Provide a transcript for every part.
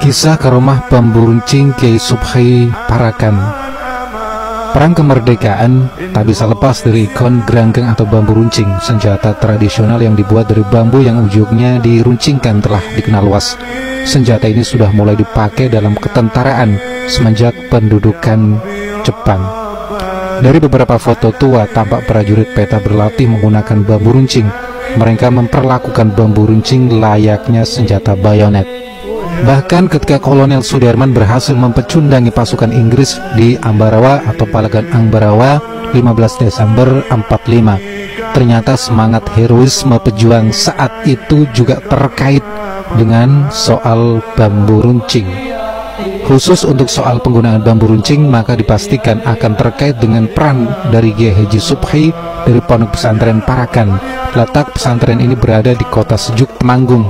Kisah karomah bambu runcing Kiai Subhi Parakan. Perang kemerdekaan tak bisa lepas dari ikon geranggeng atau bambu runcing, senjata tradisional yang dibuat dari bambu yang ujungnya diruncingkan telah dikenal luas. Senjata ini sudah mulai dipakai dalam ketentaraan semenjak pendudukan Jepang. Dari beberapa foto tua tampak prajurit peta berlatih menggunakan bambu runcing. Mereka memperlakukan bambu runcing layaknya senjata bayonet. Bahkan ketika Kolonel Sudirman berhasil mempecundangi pasukan Inggris di Ambarawa atau Palagan Ambarawa 15 Desember 45, ternyata semangat heroisme pejuang saat itu juga terkait dengan soal bambu runcing. Khusus untuk soal penggunaan bambu runcing, maka dipastikan akan terkait dengan peran dari Kiai Haji Subhi dari Pondok Pesantren Parakan. Letak pesantren ini berada di kota sejuk Temanggung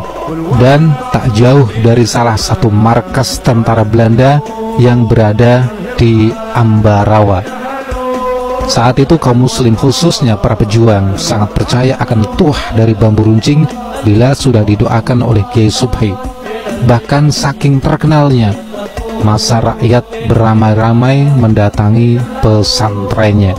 dan tak jauh dari salah satu markas tentara Belanda yang berada di Ambarawa. Saat itu kaum muslim, khususnya para pejuang, sangat percaya akan tuah dari bambu runcing bila sudah didoakan oleh Kiai Subhi. Bahkan saking terkenalnya, masa rakyat beramai-ramai mendatangi pesantrennya.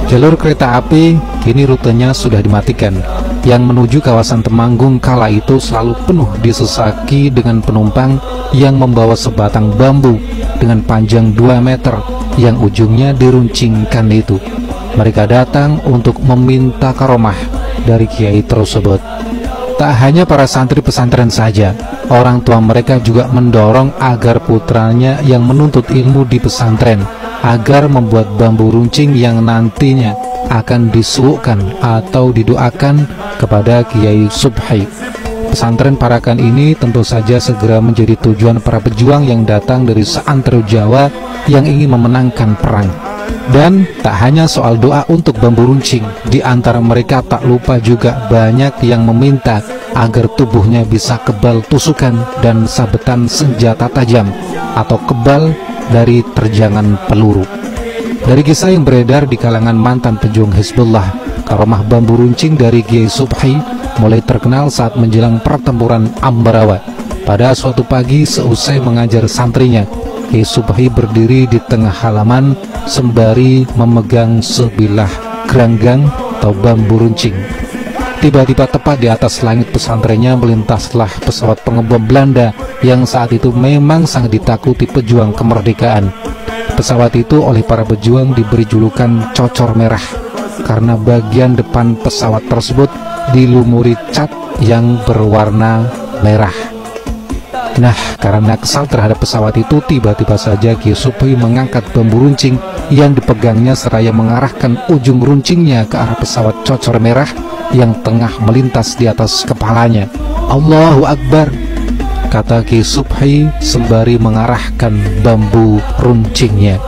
Jalur kereta api kini rutenya sudah dimatikan. Yang menuju kawasan Temanggung kala itu selalu penuh disesaki dengan penumpang yang membawa sebatang bambu dengan panjang 2 meter yang ujungnya diruncingkan itu. Mereka datang untuk meminta karomah dari kiai tersebut. Tak hanya para santri pesantren saja, orang tua mereka juga mendorong agar putranya yang menuntut ilmu di pesantren agar membuat bambu runcing yang nantinya akan disuguhkan atau didoakan kepada Kiai Subhi. Pesantren Parakan ini tentu saja segera menjadi tujuan para pejuang yang datang dari seantero Jawa yang ingin memenangkan perang. Dan tak hanya soal doa untuk bambu runcing, di antara mereka tak lupa juga banyak yang meminta agar tubuhnya bisa kebal tusukan dan sabetan senjata tajam atau kebal dari terjangan peluru. Dari kisah yang beredar di kalangan mantan pejuang Hizbullah, karomah bambu runcing dari Kiai Subhi mulai terkenal saat menjelang pertempuran Ambarawa. Pada suatu pagi seusai mengajar santrinya, Kiai Subhi berdiri di tengah halaman sembari memegang sebilah geranggang atau bambu runcing. Tiba-tiba tepat di atas langit pesantrennya melintaslah pesawat pengebom Belanda yang saat itu memang sangat ditakuti pejuang kemerdekaan. Pesawat itu oleh para pejuang diberi julukan Cocor Merah karena bagian depan pesawat tersebut dilumuri cat yang berwarna merah. Nah, karena kesal terhadap pesawat itu, tiba-tiba saja Kiai Subhi mengangkat bambu runcing yang dipegangnya seraya mengarahkan ujung runcingnya ke arah pesawat Cocor Merah yang tengah melintas di atas kepalanya. Allahu Akbar, kata Kiai Subhi sembari mengarahkan bambu runcingnya.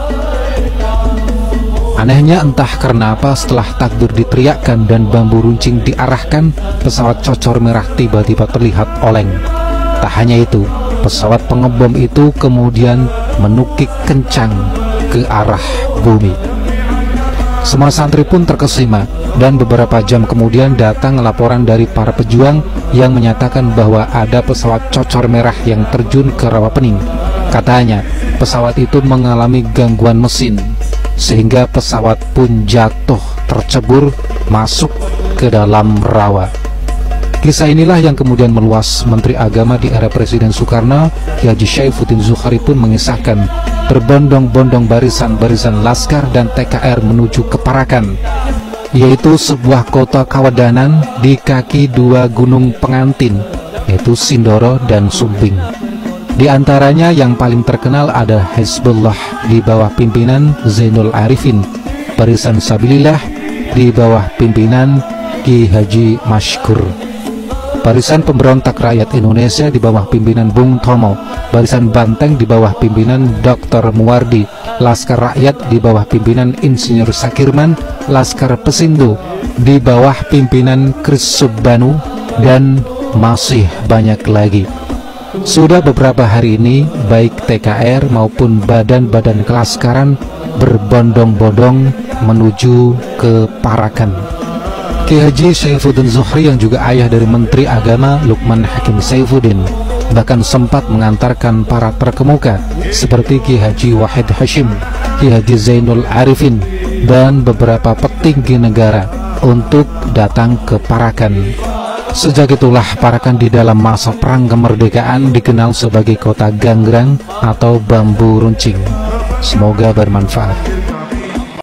Anehnya entah karena apa, setelah takbir diteriakkan dan bambu runcing diarahkan, pesawat Cocor Merah tiba-tiba terlihat oleng. Tak hanya itu, pesawat pengebom itu kemudian menukik kencang ke arah bumi. Semua santri pun terkesima, dan beberapa jam kemudian datang laporan dari para pejuang yang menyatakan bahwa ada pesawat Cocor Merah yang terjun ke Rawapening. Katanya, pesawat itu mengalami gangguan mesin, sehingga pesawat pun jatuh tercebur masuk ke dalam rawa. Kisah inilah yang kemudian meluas. Menteri Agama di era Presiden Soekarno, Kiai Haji Syaifuddin Zuhari pun mengisahkan berbondong-bondong barisan-barisan Laskar dan TKR menuju ke Parakan, yaitu sebuah kota kawadanan di kaki 2 gunung pengantin, yaitu Sindoro dan Sumbing. Di antaranya yang paling terkenal ada Hizbullah di bawah pimpinan Zainul Arifin, Barisan Sabilillah di bawah pimpinan Ki Haji Mashkur, Barisan Pemberontak Rakyat Indonesia di bawah pimpinan Bung Tomo, Barisan Banteng di bawah pimpinan Dr. Muwardi, Laskar Rakyat di bawah pimpinan Insinyur Sakirman, Laskar Pesindo di bawah pimpinan Kris Subbanu, dan masih banyak lagi. Sudah beberapa hari ini, baik TKR maupun badan-badan kelaskaran berbondong-bondong menuju ke Parakan. Kiai Haji Syaifuddin Zuhri yang juga ayah dari Menteri Agama Lukman Hakim Saifuddin bahkan sempat mengantarkan para terkemuka seperti Ki Haji Wahid Hashim, Ki Haji Zainul Arifin, dan beberapa petinggi negara untuk datang ke Parakan. Sejak itulah Parakan di dalam masa perang kemerdekaan dikenal sebagai kota Ganggrang atau bambu runcing. Semoga bermanfaat.